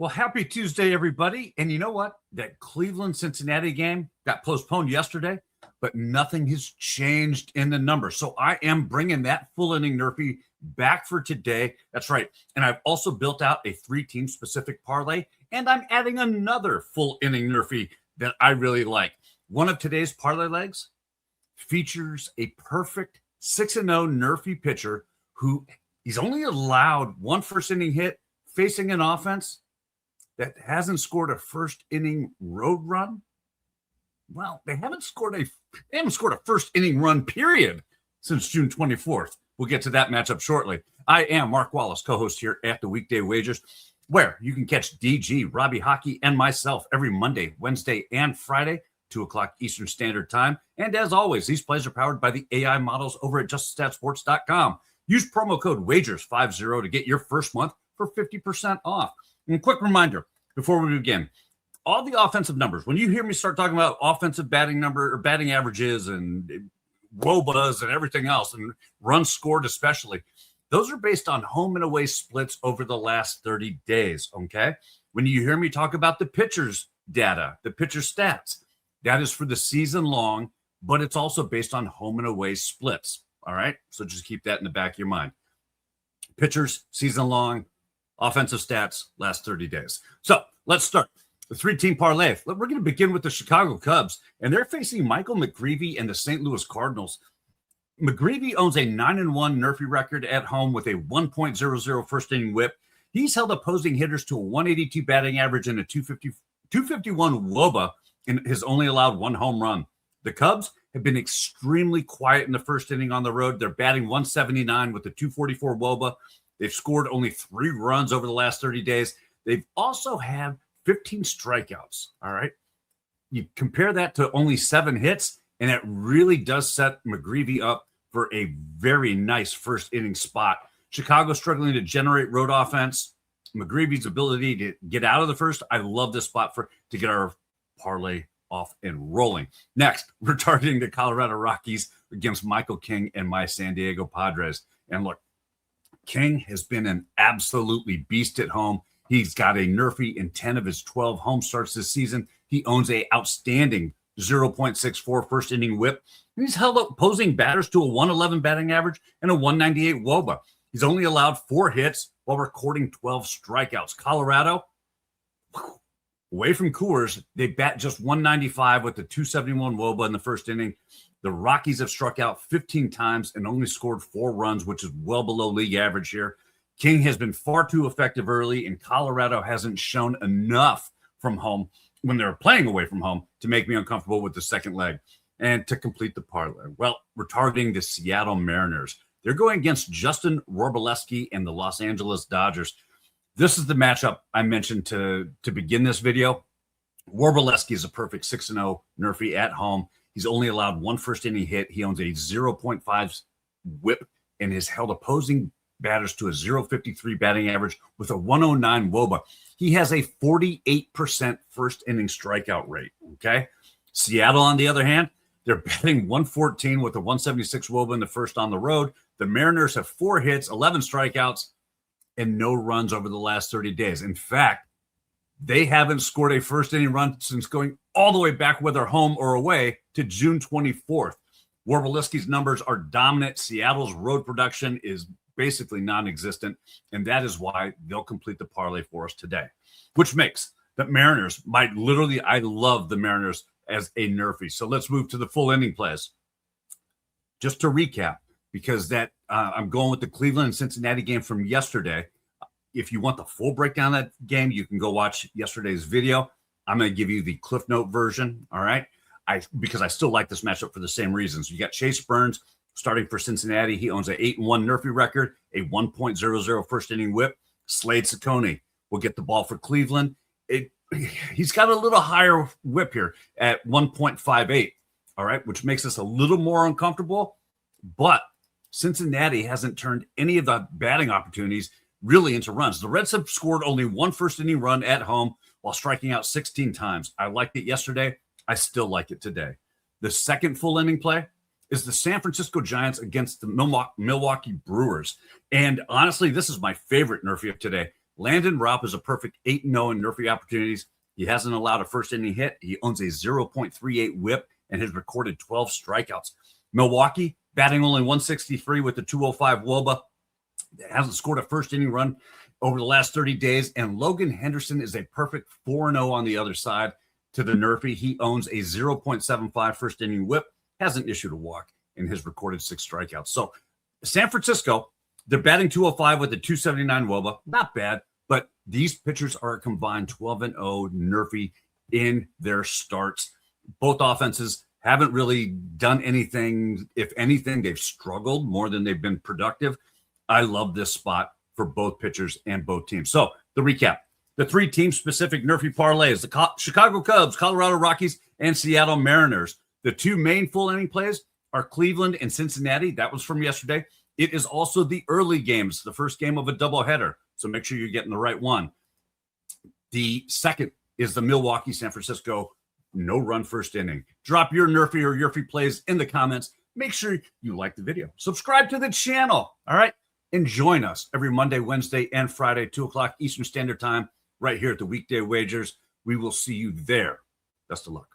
Well, happy Tuesday, everybody. And you know what? That Cleveland-Cincinnati game got postponed yesterday, but nothing has changed in the numbers. So I am bringing that full inning NRFI back for today. That's right. And I've also built out a 3-team specific parlay, and I'm adding another full inning NRFI that I really like. One of today's parlay legs features a perfect 6-0 NRFI pitcher who he's only allowed one first inning hit facing an offense that hasn't scored a first inning road run. Well, they haven't scored a first inning run period since June 24th. We'll get to that matchup shortly. I am Mark Wallis, co-host here at the Weekday Wagers, where you can catch DG, Robby Hockey, and myself every Monday, Wednesday, and Friday, 2 o'clock Eastern Standard Time. And as always, these plays are powered by the AI models over at JustStatSports.com. Use promo code WAGERS50 to get your first month for 50% off. And quick reminder before we begin, all the offensive numbers, when you hear me start talking about offensive batting number or batting averages and WOBAs and everything else, and runs scored especially, those are based on home and away splits over the last 30 days, okay? When you hear me talk about the pitcher's data, the pitcher stats, that is for the season long, but it's also based on home and away splits, all right? So just keep that in the back of your mind. Pitchers, season long, offensive stats, last 30 days. So let's start. The 3-team parlay. We're going to begin with the Chicago Cubs, and they're facing Michael McGreevy and the St. Louis Cardinals. McGreevy owns a 9-1 NRFI record at home with a 1.00 first inning whip. He's held opposing hitters to a 182 batting average and a 251 WOBA, and has only allowed one home run. The Cubs have been extremely quiet in the first inning on the road. They're batting 179 with a 244 WOBA. They've scored only 3 runs over the last 30 days. They've also had 15 strikeouts, all right? You compare that to only 7 hits, and it really does set McGreevy up for a very nice first inning spot. Chicago struggling to generate road offense. McGreevy's ability to get out of the first, I love this spot to get our parlay off and rolling. Next, we're targeting the Colorado Rockies against Michael King and my San Diego Padres. And look, King has been an absolutely beast at home. He's got a NRFI in 10 of his 12 home starts this season. He owns a outstanding 0.64 first inning whip. He's held opposing batters to a 111 batting average and a 198 WOBA. He's only allowed 4 hits while recording 12 strikeouts. Colorado, away from Coors, they bat just 195 with the 271 WOBA in the first inning. The Rockies have struck out 15 times and only scored 4 runs, which is well below league average here. King has been far too effective early, and Colorado hasn't shown enough from home when they're playing away from home to make me uncomfortable with the second leg. And to complete the parlay, well, we're targeting the Seattle Mariners. They're going against Justin Robby and the Los Angeles Dodgers. This is the matchup I mentioned to begin this video. Robby is a perfect 6-0 NRFI at home. He's only allowed 1 first inning hit. He owns a 0.5 whip and has held opposing batters to a 0.53 batting average with a 109 WOBA. He has a 48% first inning strikeout rate, okay? Seattle, on the other hand, they're batting 114 with a 176 WOBA in the first on the road. The Mariners have 4 hits, 11 strikeouts, and no runs over the last 30 days. In fact, they haven't scored a first inning run since going all the way back, whether home or away, to June 24th. Robby's numbers are dominant. Seattle's road production is basically non-existent, and that is why they'll complete the parlay for us today, which makes the Mariners I love the Mariners as a NRFI. So let's move to the full inning plays. Just to recap, because that I'm going with the Cleveland-Cincinnati game from yesterday. If you want the full breakdown of that game, you can go watch yesterday's video. I'm going to give you the Cliff Note version, all right? Because I still like this matchup for the same reasons. You got Chase Burns starting for Cincinnati. He owns an 8-1 NRFI record, a 1.00 first inning whip. Slade Ciccone will get the ball for Cleveland. He's got a little higher whip here at 1.58, all right, which makes us a little more uncomfortable. But Cincinnati hasn't turned any of the batting opportunities really into runs. The Reds have scored only 1 first inning run at home while striking out 16 times. I liked it yesterday. I still like it today. The second full inning play is the San Francisco Giants against the Milwaukee Brewers. And honestly, this is my favorite NRFI of today. Landon Ropp is a perfect 8-0 in NRFI opportunities. He hasn't allowed a first inning hit. He owns a 0.38 whip and has recorded 12 strikeouts. Milwaukee, batting only 163 with the 205 WOBA. Hasn't scored a first inning run over the last 30 days. And Logan Henderson is a perfect 4-0 on the other side to the NRFI. He owns a 0.75 first inning whip, hasn't issued a walk, and has recorded 6 strikeouts. So San Francisco, they're batting 205 with a 279 WOBA. Not bad, but these pitchers are a combined 12-0 NRFI in their starts. Both offenses haven't really done anything. If anything, they've struggled more than they've been productive. I love this spot for both pitchers and both teams. So the recap, the 3 team-specific NRFI parlays, the Chicago Cubs, Colorado Rockies, and Seattle Mariners. The 2 main full inning plays are Cleveland and Cincinnati. That was from yesterday. It is also the early games, the first game of a doubleheader. So make sure you're getting the right one. The second is the Milwaukee, San Francisco, no-run first inning. Drop your NRFI or YRFI plays in the comments. Make sure you like the video. Subscribe to the channel, all right? And join us every Monday, Wednesday, and Friday, 2 o'clock Eastern Standard Time, right here at the Weekday Wagers. We will see you there. Best of luck.